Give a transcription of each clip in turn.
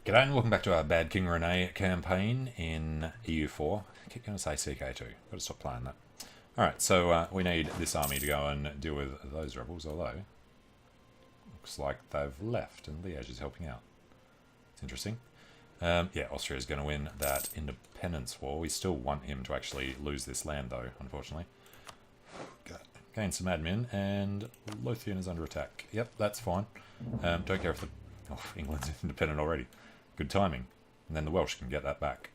G'day and welcome back to our Bad King René campaign in EU4. I keep going to say CK2. Got to stop playing that. Alright, so we need this army to go and deal with those rebels, although looks like they've left and Liège is helping out. It's interesting. Yeah, Austria is going to win that independence war. We still want him to actually lose this land though, unfortunately. Gain some admin, and Lothian is under attack. Yep, that's fine. Don't care if the... Oh, England's independent already. Good timing. And then the Welsh can get that back.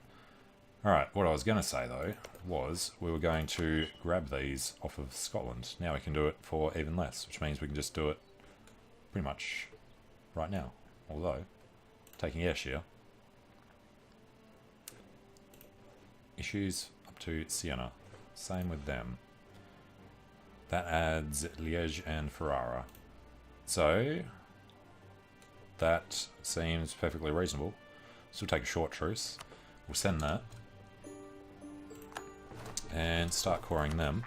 Alright, what I was going to say though, was we were going to grab these off of Scotland. Now we can do it for even less, which means we can just do it pretty much right now. Although, taking Ayrshire, issues up to Siena. Same with them. That adds Liège and Ferrara. So, that seems perfectly reasonable. So we'll take a short truce. We'll send that. And start coring them.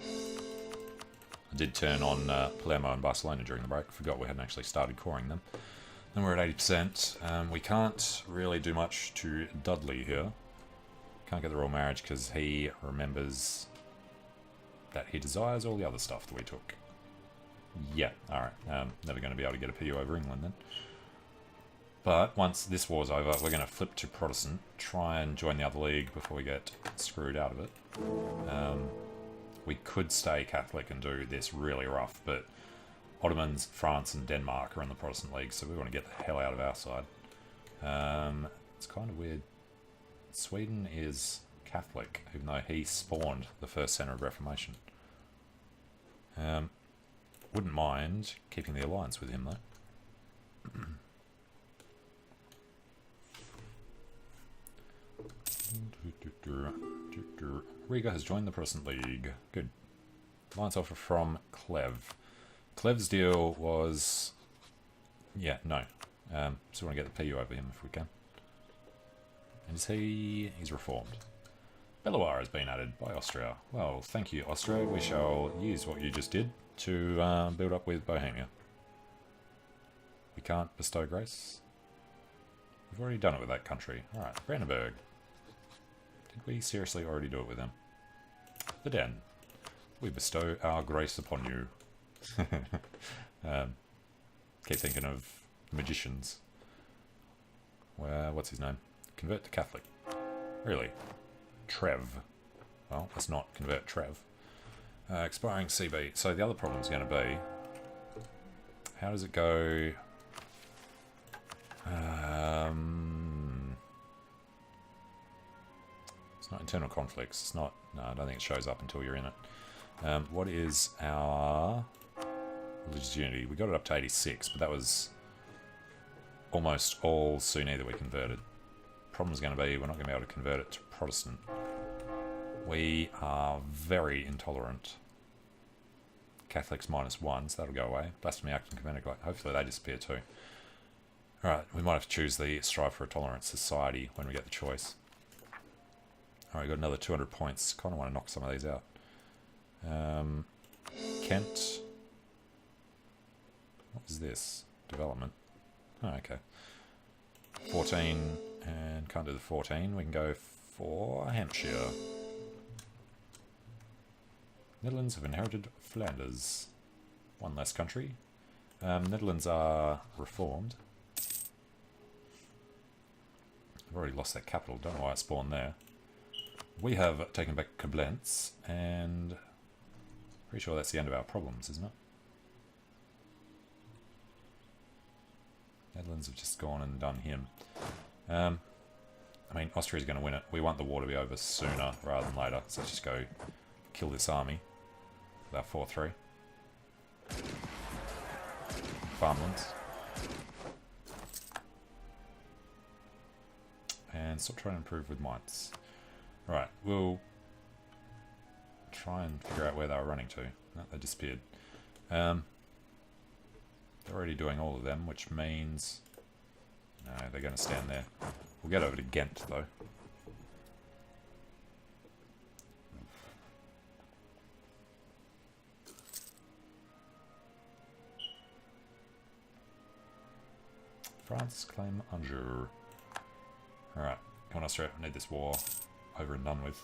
I did turn on Palermo and Barcelona during the break. Forgot we hadn't actually started coring them. Then we're at 80%. We can't really do much to Dudley here. Can't get the royal marriage because he remembers that he desires all the other stuff that we took. Yeah, alright. Never going to be able to get a PU over England then. But once this war's over, we're going to flip to Protestant, try and join the other league before we get screwed out of it. We could stay Catholic and do this really rough, but Ottomans, France and Denmark are in the Protestant league, so we want to get the hell out of our side. It's kind of weird. Sweden is Catholic, even though he spawned the first centre of Reformation. Wouldn't mind keeping the alliance with him though. Riga has joined the Protestant League. Good. Alliance offer from Clev. Clev's deal was... Yeah, no. So we want to get the PU over him if we can. And is he... He's reformed. Belloir has been added by Austria. Well, thank you, Austria. We shall use what you just did to build up with Bohemia. We can't bestow grace. We've already done it with that country. Alright, Brandenburg. Did we seriously already do it with them? The Den. We bestow our grace upon you. Keep thinking of magicians. What's his name? Convert to Catholic. Really? Trev. Well, let's not convert Trev. Expiring CB. So the other problem is going to be, how does it go? It's not internal conflicts. It's not. No, I don't think it shows up until you're in it. What is our religious unity? We got it up to 86, but that was almost all Sunni that we converted. Problem's going to be we're not going to be able to convert it to Protestant. We are very intolerant. Catholics -1, so that'll go away. Blasphemy Act and Conventic, hopefully they disappear too. Alright, we might have to choose the Strive for a Tolerant Society when we get the choice. Alright, we've got another 200 points. Kind of want to knock some of these out. Kent. What is this? Development. Oh, okay. 14, and can't do the 14. We can go for Hampshire. Netherlands have inherited Flanders. One less country. Netherlands are reformed. I've already lost that capital. Don't know why it spawned there. We have taken back Koblenz, and pretty sure that's the end of our problems, isn't it? Netherlands have just gone and done him. I mean, Austria's going to win it. We want the war to be over sooner rather than later, so let's just go kill this army with our 4-3. Farmlands. And stop trying to improve with mites. Right, we'll try and figure out where they were running to. No, they disappeared. They're already doing all of them, which means... No, they're going to stand there. We'll get over to Ghent, though. France, claim Anjou. Alright, come on Austria, I need this war over and done with.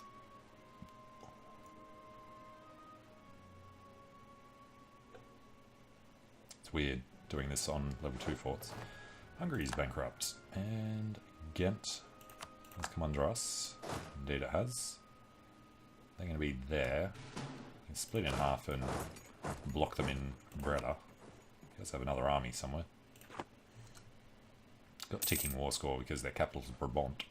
It's weird doing this on level 2 forts. Hungary's bankrupt, and Ghent has come under us. Indeed it has. They're going to be there. You can split in half and block them in Breda. Let's have another army somewhere. Got a ticking war score because their capital's Brabant.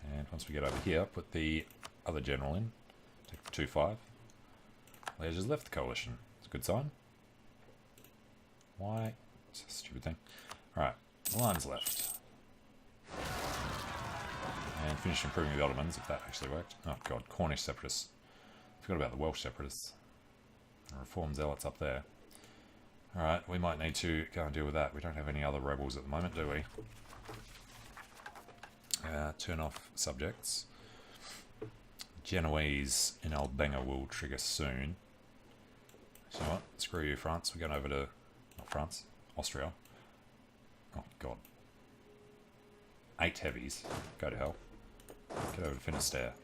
And once we get over here, put the other general in. Take the 2-5. Leisure's left the coalition. It's a good sign. Why? It's a stupid thing. Alright, Milan's left. And finish improving the Ottomans, if that actually worked. Oh god, Cornish separatists. Forgot about the Welsh separatists. The Reformed zealots up there. Alright, we might need to go and deal with that. We don't have any other rebels at the moment, do we? Turn off subjects. Genoese in Albenga will trigger soon. So you know what? Screw you, France. We're going over to... not France. Austria. Oh, God. 8 heavies. Go to hell. Get over to Finisterre.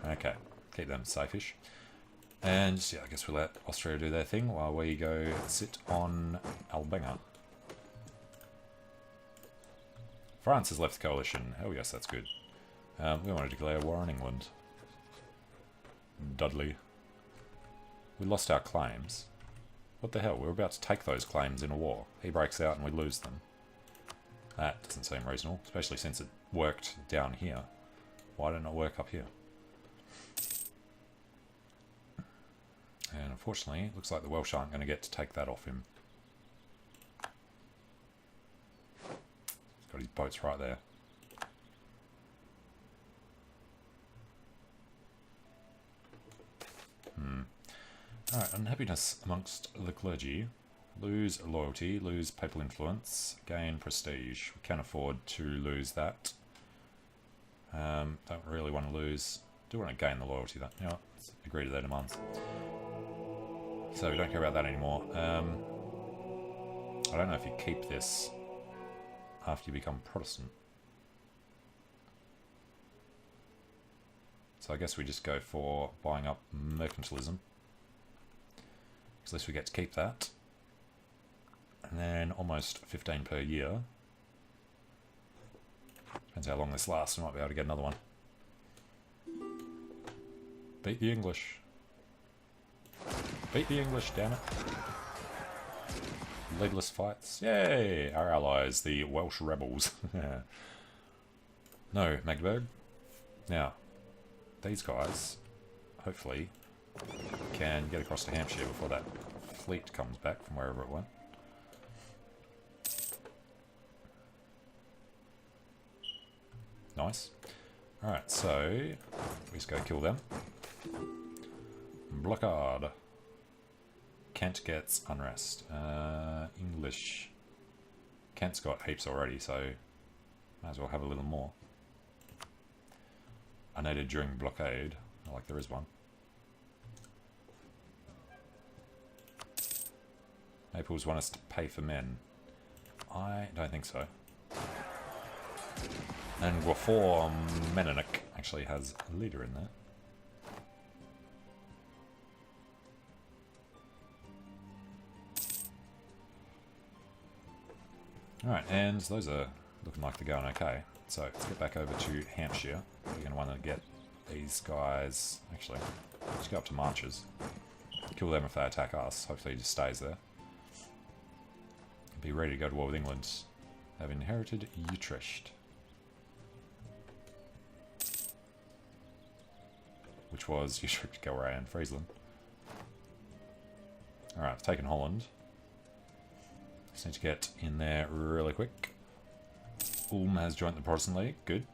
Okay. Keep them safe-ish. And, yeah, I guess we'll let Austria do their thing while we go sit on Albenga. France has left the coalition. Oh yes, that's good. We want to declare war on England. Dudley. We lost our claims. What the hell? We were about to take those claims in a war. He breaks out and we lose them. That doesn't seem reasonable, especially since it worked down here. Why didn't it work up here? And unfortunately, it looks like the Welsh aren't going to get to take that off him. Got his boats right there. Alright, unhappiness amongst the clergy. Lose loyalty, lose papal influence, gain prestige. We can't afford to lose that. Don't really want to lose. Do want to gain the loyalty though. You know, let's agree to their demands. So we don't care about that anymore. I don't know if you keep this after you become Protestant. So I guess we just go for buying up mercantilism. Because at least we get to keep that. And then almost 15 per year. Depends how long this lasts, we might be able to get another one. Beat the English. Beat the English, damn it. Leadless fights. Yay! Our allies, the Welsh rebels. No, Magdeburg. Now, these guys, hopefully, can get across to Hampshire before that fleet comes back from wherever it went. Nice. Alright, so we just go kill them. Blockade. Kent gets unrest. English. Kent's got heaps already, so might as well have a little more. Unneeded during blockade. Not like there is one. Naples want us to pay for men. I don't think so. And Guafor Menelik actually has a leader in there. Alright, and those are looking like they're going okay. So let's get back over to Hampshire. We're going to want to get these guys... Actually, let's go up to Marches. Kill them if they attack us. Hopefully he just stays there. Be ready to go to war with England. They've inherited Utrecht. Which was Utrecht, Galway and Friesland. Alright, I've taken Holland. Just need to get in there really quick. Ulm has joined the Protestant League. Good.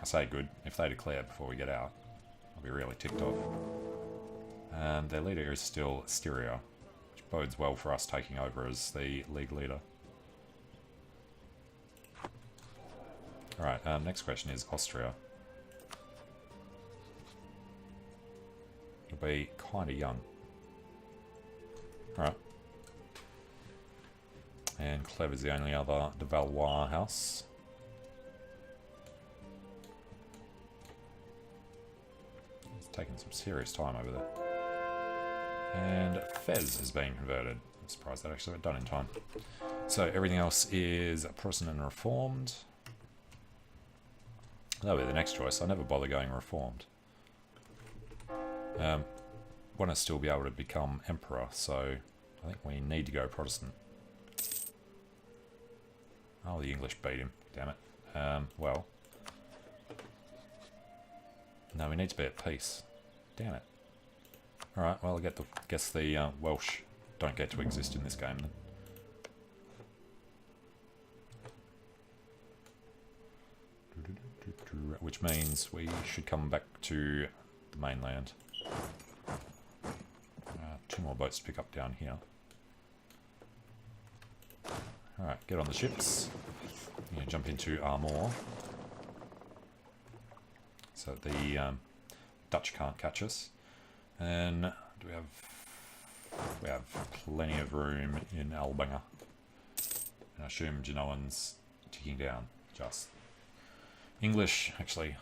I say good. If they declare before we get out, I'll be really ticked off. Their leader is still Styria, which bodes well for us taking over as the league leader. Alright, next question is Austria. It'll be kind of young. Alright. And Clever's the only other de Valois house. It's taking some serious time over there. And Fez has been converted. I'm surprised that actually got done in time. So everything else is Protestant and Reformed. That'll be the next choice. I never bother going Reformed. Want to still be able to become Emperor, so I think we need to go Protestant. Oh, the English beat him. Damn it. Well. No, we need to be at peace. Damn it. Alright, well, I guess the Welsh don't get to exist in this game then. Which means we should come back to the mainland. 2 more boats to pick up down here. Alright, get on the ships. Jump into Armor. So the Dutch can't catch us. And do we have plenty of room in Albinger. And I assume Genoan's ticking down. Just English, actually.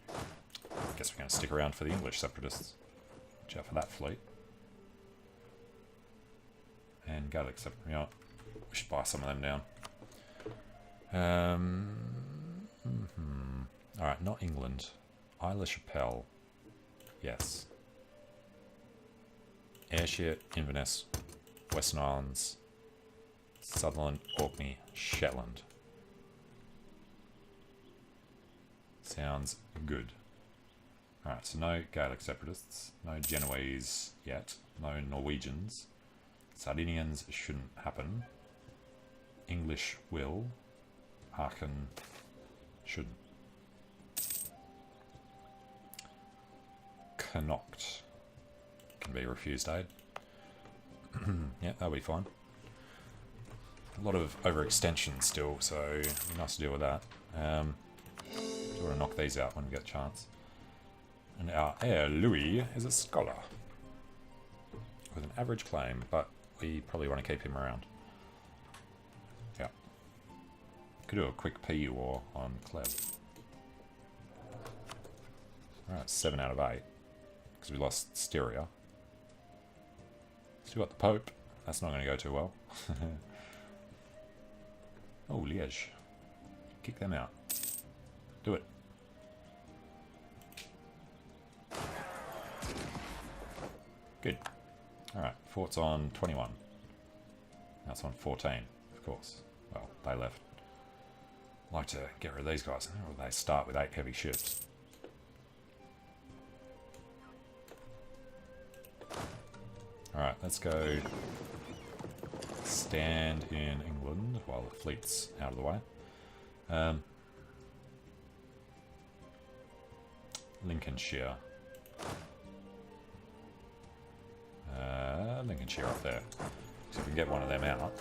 I guess we're going to stick around for the English separatists. Watch out for that fleet. And Gaelic separatists. You know, we should buy some of them down. Alright, not England. Aix-la-Chapelle. Yes. Ayrshire, Inverness, Western Islands, Sutherland, Orkney, Shetland. Sounds good. Alright, so no Gaelic separatists, no Genoese yet, no Norwegians. Sardinians shouldn't happen. English will. Aachen should. Connacht can be refused aid. Yeah, that'll be fine. A lot of overextension still, so it'll be nice to deal with that. Do want to knock these out when we get a chance. And our heir, Louis, is a scholar. With an average claim, but we probably want to keep him around. Yeah. Could do a quick PU war on Cleb. Alright, 7 out of 8. Because we lost Styria. Still got the Pope. That's not going to go too well. Oh, Liège. Kick them out. Do it. Good. Alright, fort's on 21. That's on 14, of course. Well, they left. Like to get rid of these guys. Or they start with 8 heavy ships. Alright, let's go stand in England while the fleet's out of the way. Lincolnshire. Lincolnshire up there. So if we can get one of them out.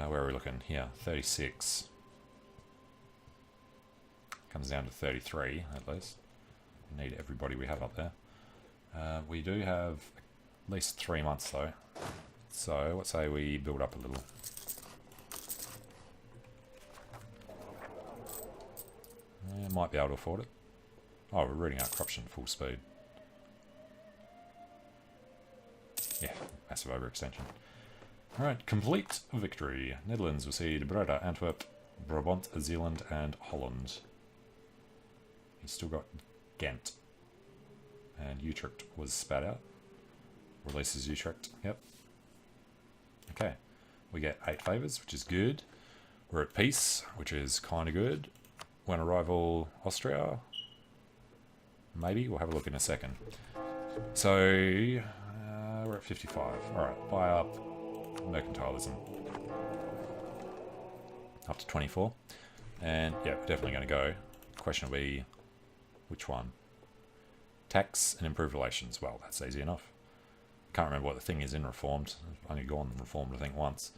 Where are we looking? Here, 36. Comes down to 33, at least. We need everybody we have up there. We do have at least 3 months, though. So, let's say we build up a little. Might be able to afford it. Oh, we're reading out corruption full speed. Yeah, massive overextension. Alright, complete victory. Netherlands will see Breda, Antwerp, Brabant, Zeeland, and Holland. He's still got Ghent. And Utrecht was spat out. Releases Utrecht, yep. Okay, we get 8 favours, which is good. We're at peace, which is kind of good. When rival Austria? Maybe, we'll have a look in a second. So, we're at 55. Alright, buy up mercantilism. Up to 24. And yeah, we're definitely going to go. The question will be, which one? Tax and improved relations. Well, that's easy enough. Can't remember what the thing is in Reformed. I've only gone Reformed, I think, once.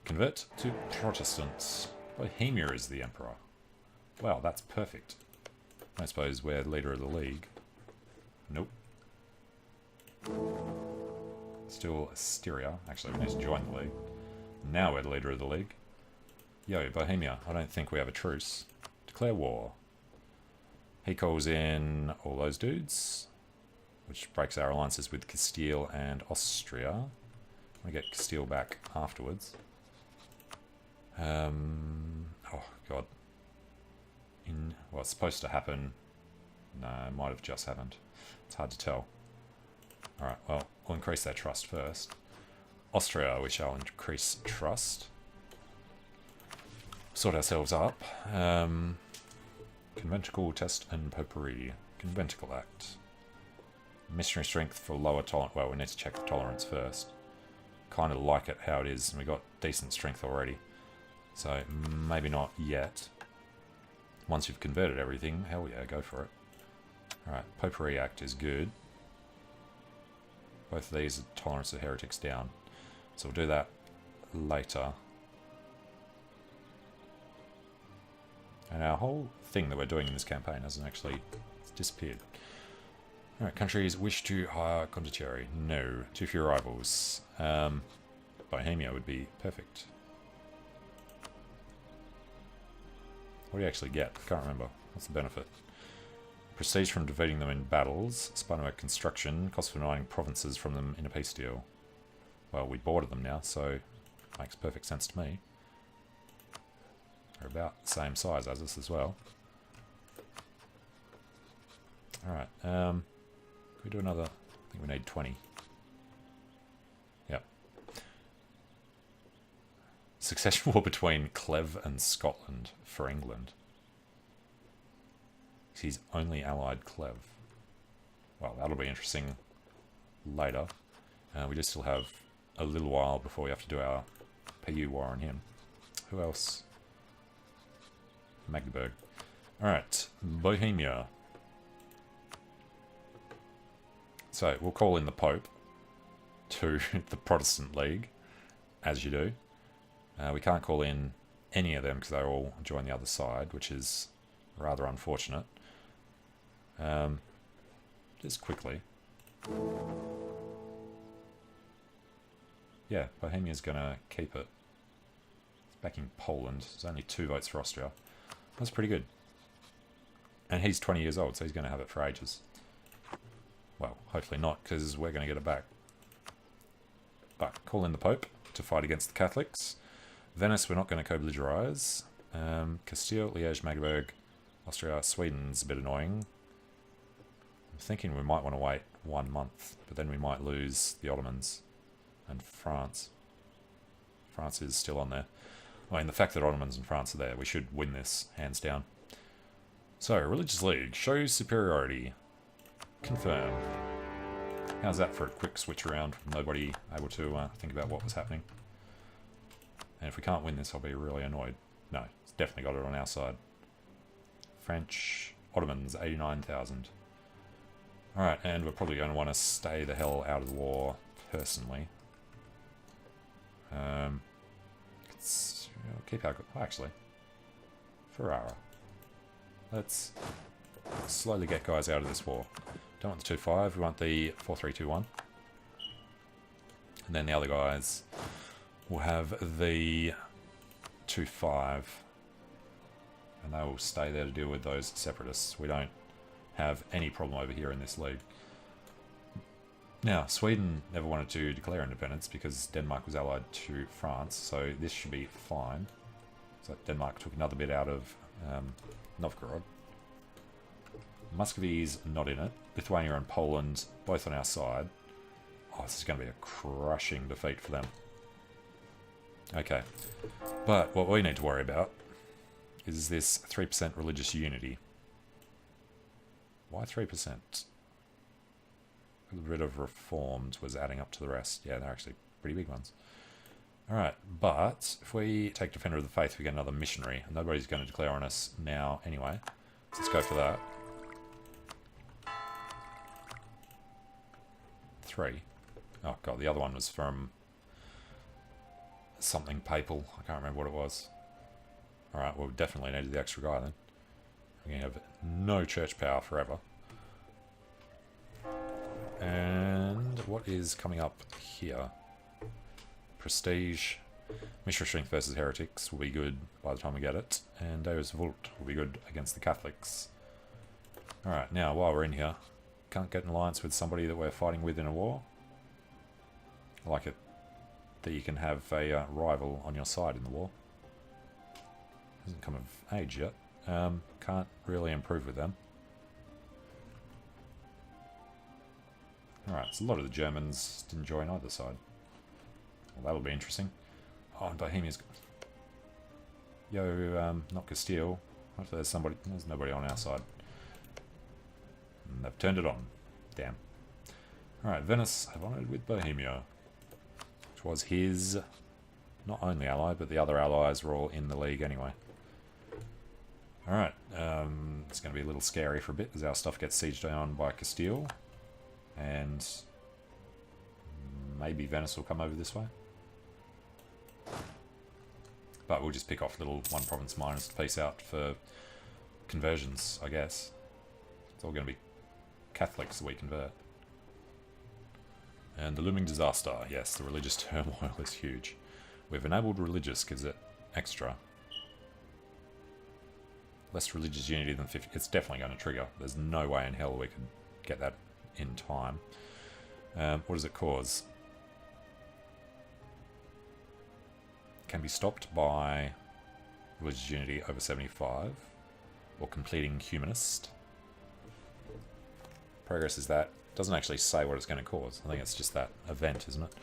Convert to Protestants. Bohemia is the emperor. Well, that's perfect. I suppose we're leader of the league. Nope. Still Styria. Actually, we need to join the league. Now we're the leader of the league. Yo, Bohemia. I don't think we have a truce. Declare war. He calls in all those dudes, which breaks our alliances with Castile and Austria. We get Castile back afterwards. Oh god. Well, it's supposed to happen. No, it might have just happened. It's hard to tell. Alright, well, we'll increase their trust first. Austria, we shall increase trust. Sort ourselves up. Conventicle test and popery. Conventicle act. Missionary strength for lower tolerance. Well, we need to check the tolerance first. Kind of like it how it is, and we got decent strength already. So, maybe not yet. Once you've converted everything, hell yeah, go for it. Alright, popery act is good. Both of these are tolerance of heretics down. So we'll do that later. And our whole thing that we're doing in this campaign hasn't actually disappeared. Alright, countries wish to hire condottieri. No. Too few rivals. Bohemia would be perfect. What do you actually get? I can't remember. What's the benefit? Prestige from defeating them in battles. Spiderwork construction. Cost for uniting provinces from them in a peace deal. Well, we boarded them now, so makes perfect sense to me. They're about the same size as us as well. Alright, can we do another? I think we need 20. Yep. Succession war between Cleve and Scotland for England. He's only allied Cleve. Well, that'll be interesting later. We do still have a little while before we have to do our PU war on him. Who else? Magdeburg. Alright, Bohemia. So, we'll call in the Pope to the Protestant League, as you do. We can't call in any of them because they all join the other side, which is rather unfortunate. Just quickly. Yeah, Bohemia's going to keep it. It's backing Poland. There's only 2 votes for Austria. That's pretty good. And he's 20 years old, so he's going to have it for ages. Well, hopefully not, because we're going to get it back. But call in the Pope to fight against the Catholics. Venice, we're not going to co-belligerize. Castile, Liège, Magdeburg, Austria, Sweden's a bit annoying. I'm thinking we might want to wait 1 month, but then we might lose the Ottomans and France. France is still on there. I mean, the fact that Ottomans and France are there, we should win this, hands down. So, Religious League, shows superiority. Confirm. How's that for a quick switch around? Nobody able to think about what was happening. And if we can't win this, I'll be really annoyed. No, it's definitely got it on our side. French, Ottomans, 89,000. Alright, and we're probably going to want to stay the hell out of the war, personally. Keep our... Oh, actually. Ferrara. Let's slowly get guys out of this war. Don't want the 2-5, we want the 4-3-2-1. And then the other guys will have the 2-5. And they will stay there to deal with those separatists. We don't have any problem over here in this league. Now, Sweden never wanted to declare independence because Denmark was allied to France, so this should be fine. So Denmark took another bit out of Novgorod. Muscovy's not in it. Lithuania and Poland, both on our side. Oh, this is going to be a crushing defeat for them. Okay. But what we need to worry about is this 3% religious unity. Why 3%? A bit of reformed was adding up to the rest. Yeah, they're actually pretty big ones. Alright, but if we take Defender of the Faith, we get another missionary. And nobody's going to declare on us now anyway. So let's go for that. 3. Oh god, the other one was from something papal. I can't remember what it was. Alright, well, we definitely needed the extra guy then. We're going to have no church power forever. And what is coming up here? Prestige. Mishra Strength versus Heretics will be good by the time we get it. And Deus Vult will be good against the Catholics. Alright, now while we're in here, can't get an alliance with somebody that we're fighting with in a war. I like it that you can have a rival on your side in the war. Hasn't come of age yet. Can't really improve with them. Alright, so a lot of the Germans didn't join either side. Well, that'll be interesting. Oh, and Bohemia's... Yo, not Castile. What if there's somebody... There's nobody on our side. And they've turned it on. Damn. Alright, Venice allied with Bohemia. Which was his... not only ally, but the other allies were all in the league anyway. Alright, it's going to be a little scary for a bit as our stuff gets sieged down by Castile. And... maybe Venice will come over this way. But we'll just pick off little one province miners to piece out for conversions, I guess. It's all going to be Catholics that we convert. And the looming disaster. Yes, the religious turmoil is huge. We've enabled religious, gives it extra. Less religious unity than 50. It's definitely going to trigger. There's no way in hell we could get that in time. What does it cause? Can be stopped by religious unity over 75 or completing humanist. Progress is that. Doesn't actually say what it's going to cause. I think it's just that event, isn't it?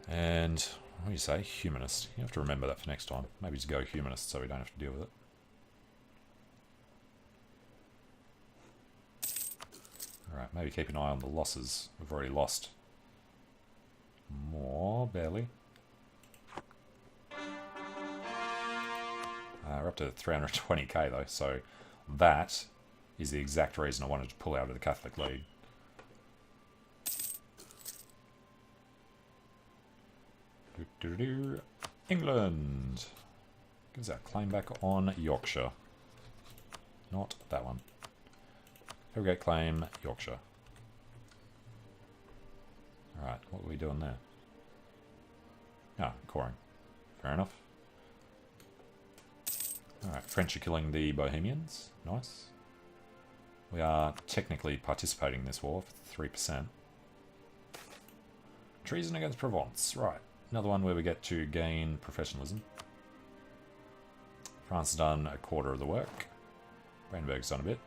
And what do you say? Humanist. You have to remember that for next time. Maybe just go humanist so we don't have to deal with it. Alright, maybe keep an eye on the losses. We've already lost more, barely. We're up to 320k though, so that is the exact reason I wanted to pull out of the Catholic League. England! Gives our claim back on Yorkshire. Not that one. Irrigate claim, Yorkshire. Alright, what are we doing there? Ah, coring. Fair enough. Alright, French are killing the Bohemians. Nice. We are technically participating in this war for 3%. Treason against Provence. Right. Another one where we get to gain professionalism. France has done a quarter of the work. Brandenburg's done a bit.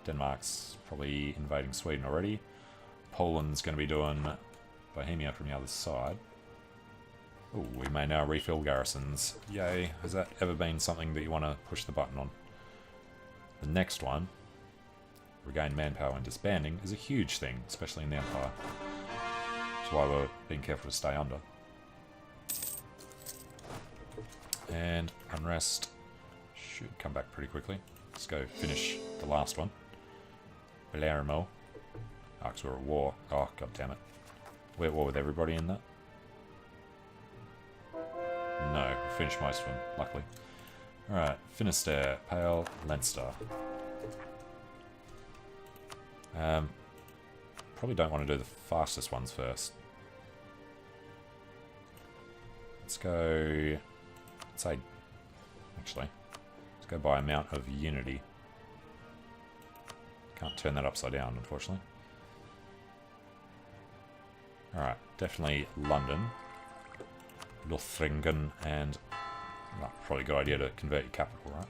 Denmark's probably invading Sweden already. Poland's going to be doing Bohemia from the other side. Oh, we may now refill garrisons. Yay. Has that ever been something that you want to push the button on? The next one, regain manpower and disbanding, is a huge thing, especially in the Empire. That's why we're being careful to stay under. And unrest should come back pretty quickly. Let's go finish the last one. Palermo. Oh, because we're at war. Oh, god damn it. We're at war with everybody in that? No, we finished most of them, luckily. Alright, Finisterre, Pale, Leinster. Probably don't want to do the fastest ones first. Let's go... let's say... actually, let's go by amount of unity. Can't turn that upside down, unfortunately. Alright, definitely London. Lothringen and... well, probably a good idea to convert your capital, right?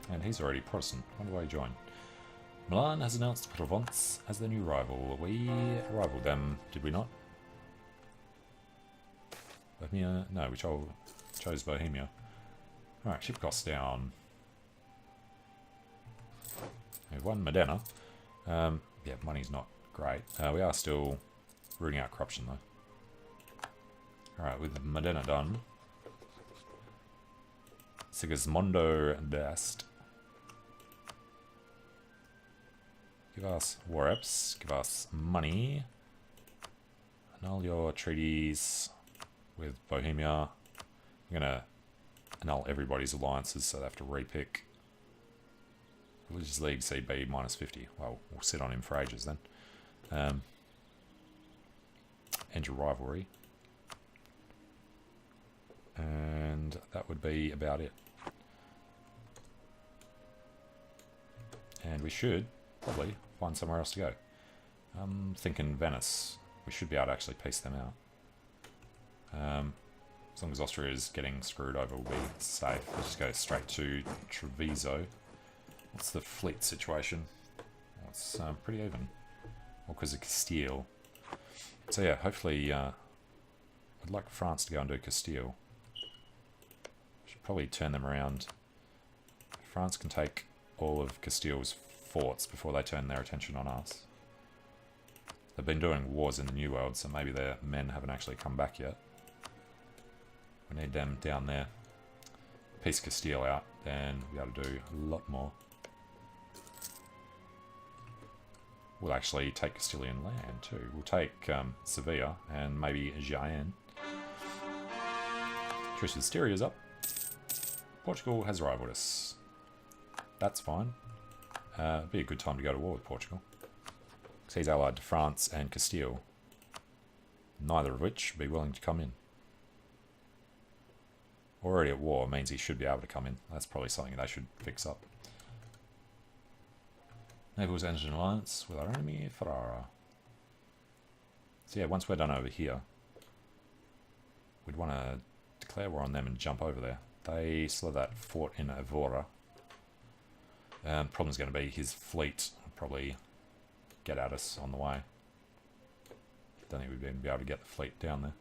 And he's already Protestant. When do I join? Milan has announced Provence as their new rival. We rivaled them, did we not? Bohemia? No, we chose Bohemia. Alright, ship costs down. We've won Modena. Yeah, money's not great. We are still rooting out corruption though. Alright, with Modena done. Sigismondo d'Est. Give us war reps, give us money. Annul your treaties with Bohemia. I'm gonna annul everybody's alliances so they have to repick. Religious League CB minus 50. Well, we'll sit on him for ages then. Enter rivalry. And that would be about it. And we should probably find somewhere else to go. I'm thinking Venice. We should be able to actually piece them out. As long as Austria is getting screwed over, we'll be safe. We'll just go straight to Treviso. What's the fleet situation? Well, it's pretty even. All because of Castile. So yeah, hopefully I'd like France to go and do Castile. Should probably turn them around. France can take all of Castile's forts before they turn their attention on us. They've been doing wars in the New World, so maybe their men haven't actually come back yet. We need them down there. Piece Castile out, then we'll be able to do a lot more. We'll actually take Castilian land too. We'll take Sevilla and maybe Jaén. Truce with Styria's up. Portugal has rivaled us. That's fine. It'd be a good time to go to war with Portugal. Because he's allied to France and Castile. Neither of which would be willing to come in. Already at war means he should be able to come in. That's probably something they should fix up. Naples enters an alliance with our enemy, Ferrara. So yeah, once we're done over here, we'd want to declare war on them and jump over there. They still have that fort in Evora. Problem's going to be his fleet will probably get at us on the way. Don't think we'd be able to get the fleet down there.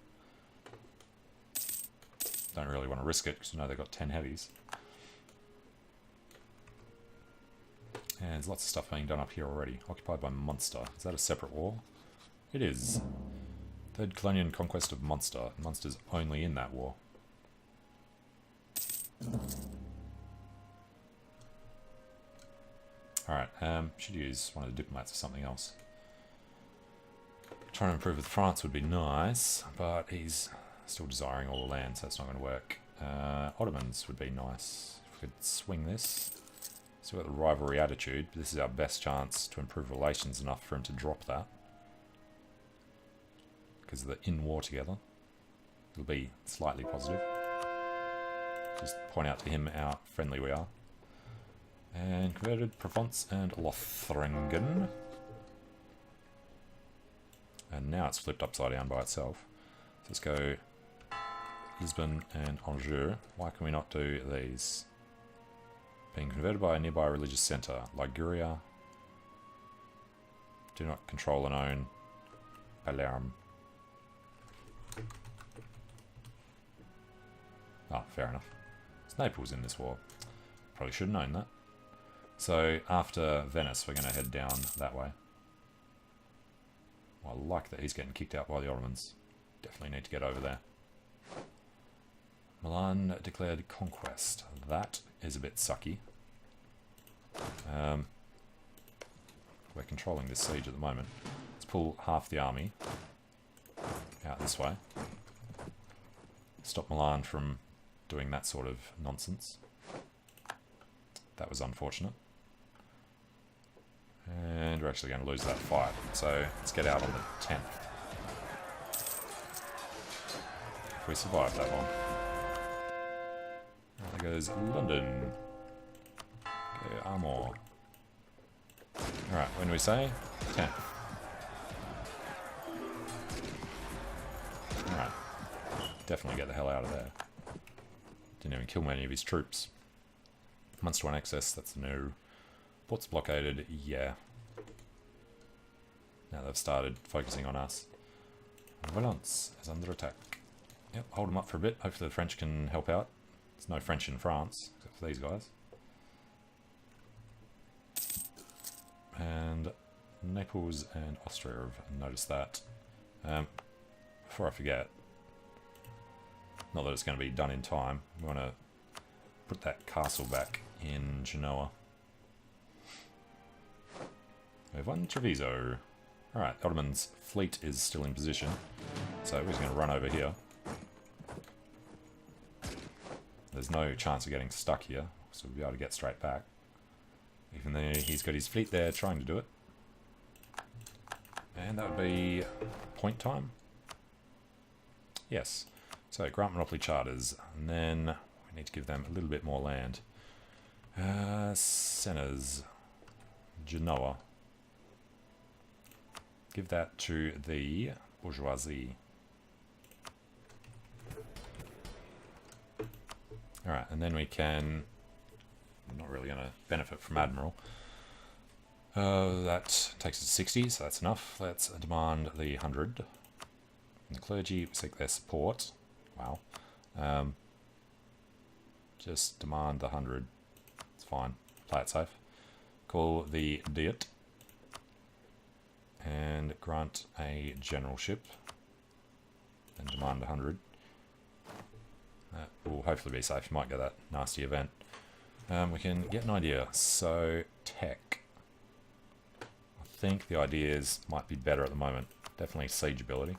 Don't really want to risk it because you know they've got 10 heavies. And there's lots of stuff being done up here already. Occupied by Munster. Is that a separate war? It is. Third Colonian conquest of Munster. Munster's only in that war. Alright, should use one of the diplomats for something else. Trying to improve with France would be nice, but he's still desiring all the land, so that's not going to work. Ottomans would be nice. If we could swing this. Still got the rivalry attitude, but this is our best chance to improve relations enough for him to drop that. Because they're in war together. It'll be slightly positive. Just point out to him how friendly we are. And converted Provence and Lothringen. And now it's flipped upside down by itself. So let's go Lisbon and Angers. Why can we not do these? Being converted by a nearby religious centre. Liguria. Do not control and own Palermo. Ah, fair enough. It's Naples in this war. Probably should have known that. So after Venice, we're going to head down that way. Well, I like that he's getting kicked out by the Ottomans. Definitely need to get over there. Milan declared conquest. That is a bit sucky. We're controlling this siege at the moment. Let's pull half the army out this way. Stop Milan from doing that sort of nonsense. That was unfortunate. And we're actually going to lose that fight. So let's get out on the 10th. If we survive that one. There goes London. Go Armour. Alright, when do we say? 10th. Alright. Definitely get the hell out of there. Didn't even kill many of his troops. Munster 1 excess, that's no. Port's blockaded, yeah. Now they've started focusing on us. Valence is under attack. Yep, hold them up for a bit. Hopefully the French can help out. There's no French in France, except for these guys. And Naples and Austria have noticed that. Before I forget, not that it's going to be done in time, we want to put that castle back in Genoa. We have one Treviso. Alright, Ottoman's fleet is still in position, so we're just going to run over here. There's no chance of getting stuck here, so we'll be able to get straight back. Even though he's got his fleet there trying to do it. And that would be point time. Yes. So grant monopoly charters, and then we need to give them a little bit more land. Centers. Genoa. Give that to the bourgeoisie. Alright, and then we can... I'm not really going to benefit from Admiral. That takes it to 60, so that's enough. Let's demand the 100. And the clergy seek their support. Wow. Just demand the 100. It's fine. Play it safe. Call the Diet. And grant a generalship. And demand 100. That will hopefully be safe. You might get that nasty event. We can get an idea. So, tech. I think the ideas might be better at the moment. Definitely siege ability.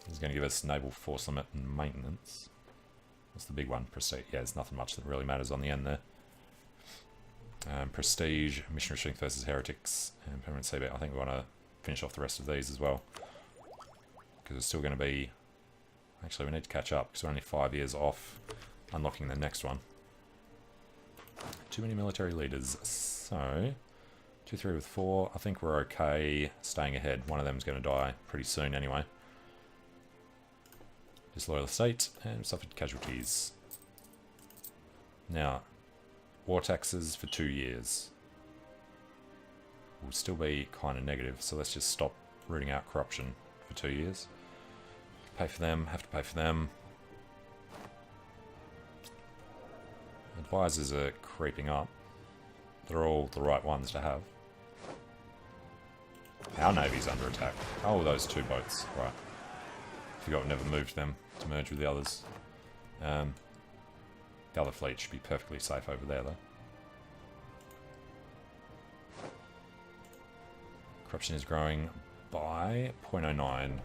This is going to give us naval force limit and maintenance. What's the big one? Prestige. Yeah, there's nothing much that really matters on the end there. Prestige, missionary strength versus heretics, and permanent seabed. I think we want to finish off the rest of these as well. Because it's still going to be... Actually, we need to catch up because we're only 5 years off unlocking the next one. Too many military leaders. So, 2, 3 with 4. I think we're okay staying ahead. One of them's going to die pretty soon anyway. Disloyal state and suffered casualties. Now, war taxes for 2 years. Will still be kind of negative, so let's just stop rooting out corruption for 2 years. Pay for them, have to pay for them. Advisors are creeping up. They're all the right ones to have. Our navy's under attack. Oh, those 2 boats. Right. Forgot we never moved them to merge with the others. The other fleet should be perfectly safe over there, though. Corruption is growing by 0.09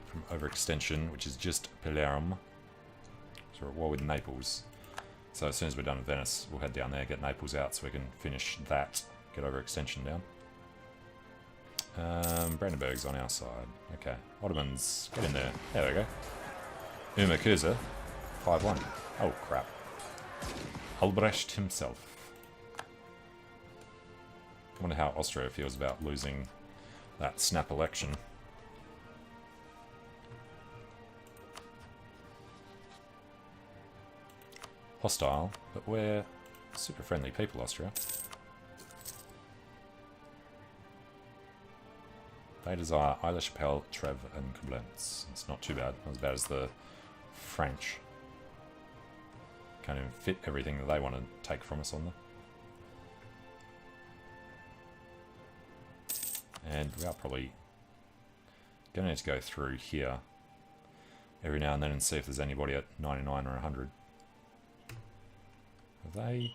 from overextension, which is just Palermo. So we're at war with Naples. So as soon as we're done with Venice, we'll head down there, get Naples out so we can finish that, get overextension down. Brandenburg's on our side. Okay. Ottomans, get in there. There we go. Kuza, 5-1. Oh, crap. Albrecht himself. I wonder how Austria feels about losing that snap election. Hostile, but we're super friendly people, Austria. They desire Aix-la-Chapelle, Treves, and Coblentz. It's not too bad. Not as bad as the French. Can't even fit everything that they want to take from us on them. And we are probably going to need to go through here every now and then and see if there's anybody at 99 or 100. Are they...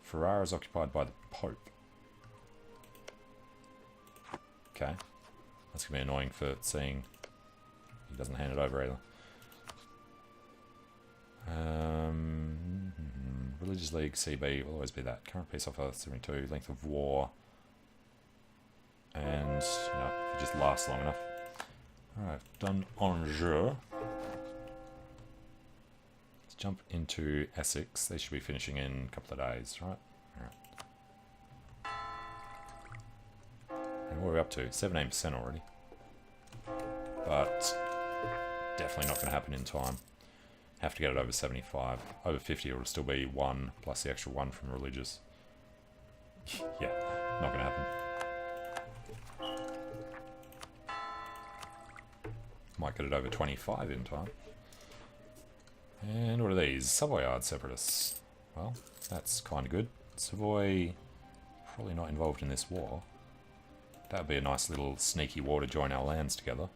Ferrara is occupied by the Pope. Okay. That's going to be annoying for seeing he doesn't hand it over either. Religious League, CB, will always be that. Current peace offer, 72. Length of war. And, you know, if it just lasts long enough. Alright, done Angers. Let's jump into Essex. They should be finishing in a couple of days, right? Alright. And what are we up to? 17% already. But definitely not going to happen in time. Have to get it over 75. Over 50 it'll still be 1 plus the extra 1 from religious. Yeah, not going to happen. Might get it over 25 in time. And what are these? Savoyard separatists. Well, that's kind of good. Savoy, probably not involved in this war. That would be a nice little sneaky war to join our lands together.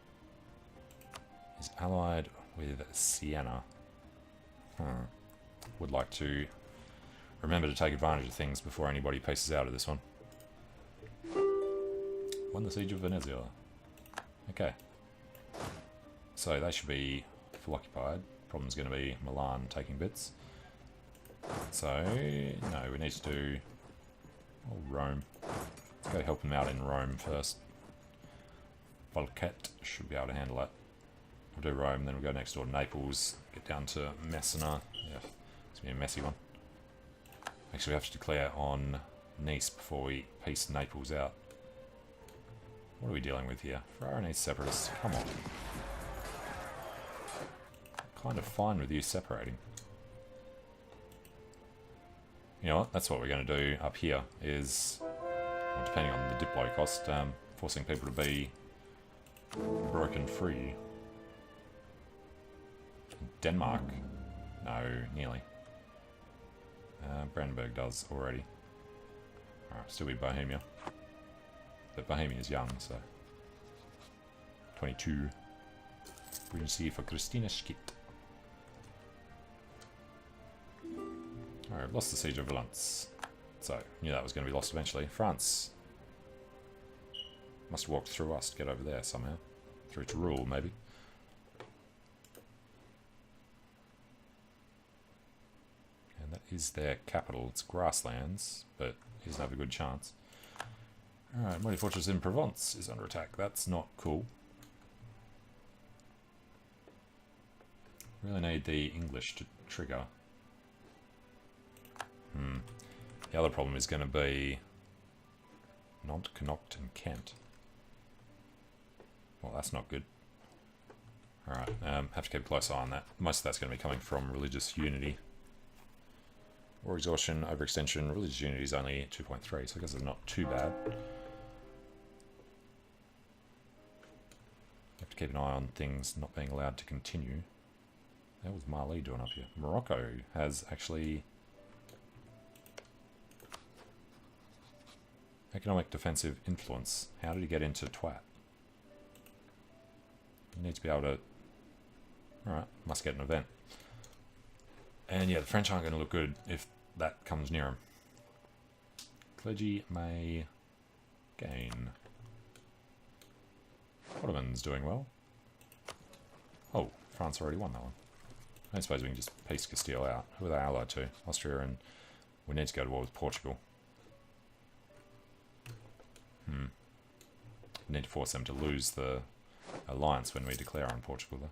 Is allied with Siena. Would like to remember to take advantage of things before anybody pieces out of this one. Won the siege of Venezia. Okay. So they should be full occupied. Problem's going to be Milan taking bits. So, no, we need to do Rome. Let's go help him out in Rome first. Volquette should be able to handle that. We'll do Rome, then we'll go next door to Naples, get down to Messina. Yeah, it's going to be a messy one. Actually, we have to declare on Nice before we piece Naples out. What are we dealing with here? Ferrarinese separatists, come on. Kind of fine with you separating. You know what, that's what we're going to do up here, is, well, depending on the diplo cost, forcing people to be broken free. Denmark? No, nearly. Brandenburg does already. Alright, still be Bohemia. But Bohemia is young, so... 22. Regency for Christina Schmidt. Alright, lost the siege of Valence. So, knew that was going to be lost eventually. France must walk through us to get over there somehow. Through to rule, maybe. And that is their capital. It's grasslands, but he doesn't have a good chance. Alright, Mighty Fortress in Provence is under attack. That's not cool. Really need the English to trigger. The other problem is going to be Nantes, Connaught, and Kent. Well, that's not good. Alright, have to keep a close eye on that. Most of that's going to be coming from religious unity. War exhaustion, overextension, religious unity is only 2.3, so I guess it's not too bad. Have to keep an eye on things not being allowed to continue. How was Mali doing up here? Morocco has actually... economic defensive influence. How did he get into Twat? You need to be able to... Alright, must get an event. And yeah, the French aren't going to look good if that comes near him. Clergy may gain. Ottoman's doing well. Oh, France already won that one. I suppose we can just piece Castile out. Who are they allied to? Austria, and we need to go to war with Portugal. We need to force them to lose the alliance when we declare on Portugal, though.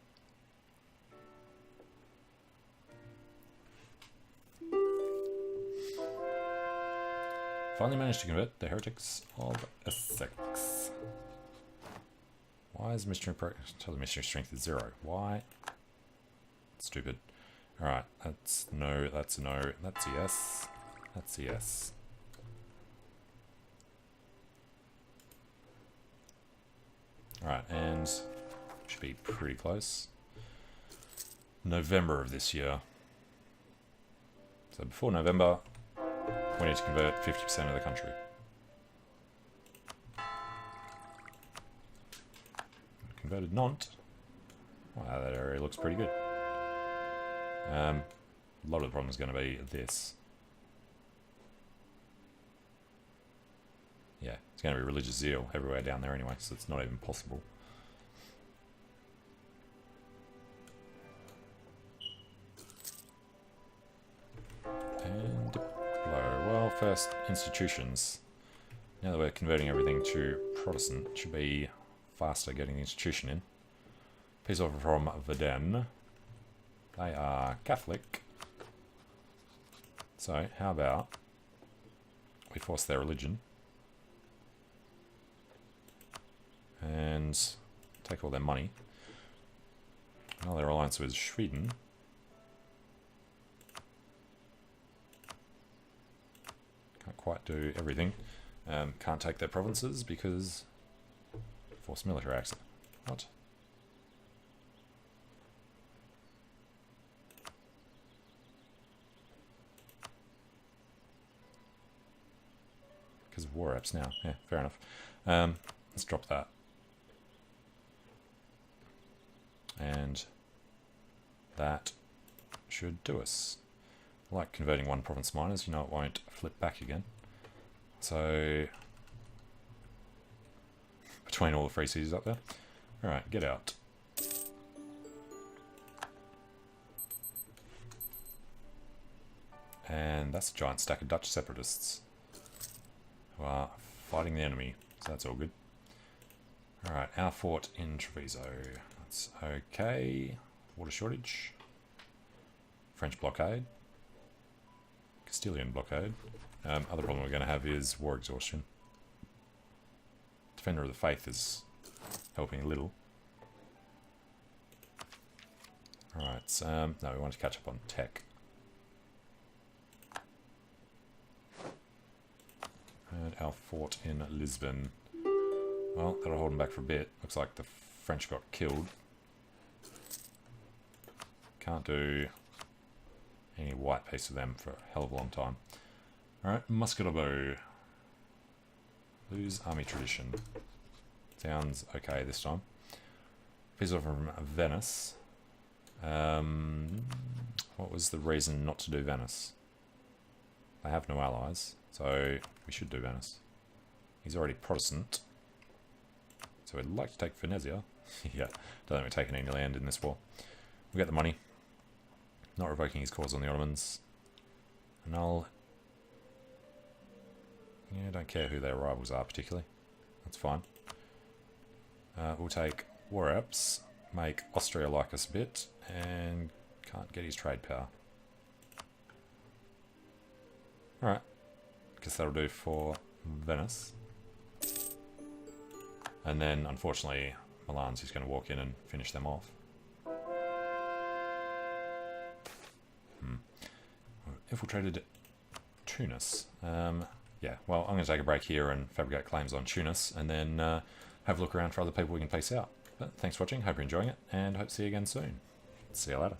Finally managed to convert the heretics of Essex. Why is missionary strength is 0? Why? Stupid. Alright, that's no, that's a no, that's a yes, that's a yes. Alright, and should be pretty close. November of this year. So before November, we need to convert 50% of the country. Converted Nantes. Wow, that area looks pretty good. A lot of the problem is going to be this. Yeah, it's going to be religious zeal everywhere down there anyway, so it's not even possible. And Diplo. Well, first, institutions. Now that we're converting everything to Protestant, it should be faster getting the institution in. Peace offer from Verden. They are Catholic. So, how about we force their religion and take all their money. Now their alliance with Sweden. Can't quite do everything. Can't take their provinces because forced military acts. What? Because of war apps now. Yeah, fair enough. Let's drop that. And that should do us. Like converting one province miners, you know it won't flip back again. So, between all the free cities up there. Alright, get out. And that's a giant stack of Dutch separatists who are fighting the enemy, so that's all good. Alright, our fort in Treviso. That's okay. Water shortage. French blockade. Castilian blockade. Other problem we're going to have is war exhaustion. Defender of the Faith is helping a little. Alright, no, we want to catch up on tech. And our fort in Lisbon. Well, that'll hold them back for a bit. Looks like the French got killed. Can't do any white peace with them for a hell of a long time. Alright, Muscatabo. Lose army tradition. Sounds okay this time. Peace offer from Venice. What was the reason not to do Venice? They have no allies, so we should do Venice. He's already Protestant. So we'd like to take Venezia. Yeah, don't think we're taking any land in this war. We get the money. Not revoking his cause on the Ottomans. Annul. Yeah, don't care who their rivals are particularly. That's fine. We'll take war apps, make Austria like us a bit, and can't get his trade power. Alright, guess that'll do for Venice. And then, unfortunately, Milan's just going to walk in and finish them off. Infiltrated Tunis. Yeah, well, I'm going to take a break here and fabricate claims on Tunis, and then have a look around for other people we can piece out. But thanks for watching, hope you're enjoying it, and hope to see you again soon. See you later.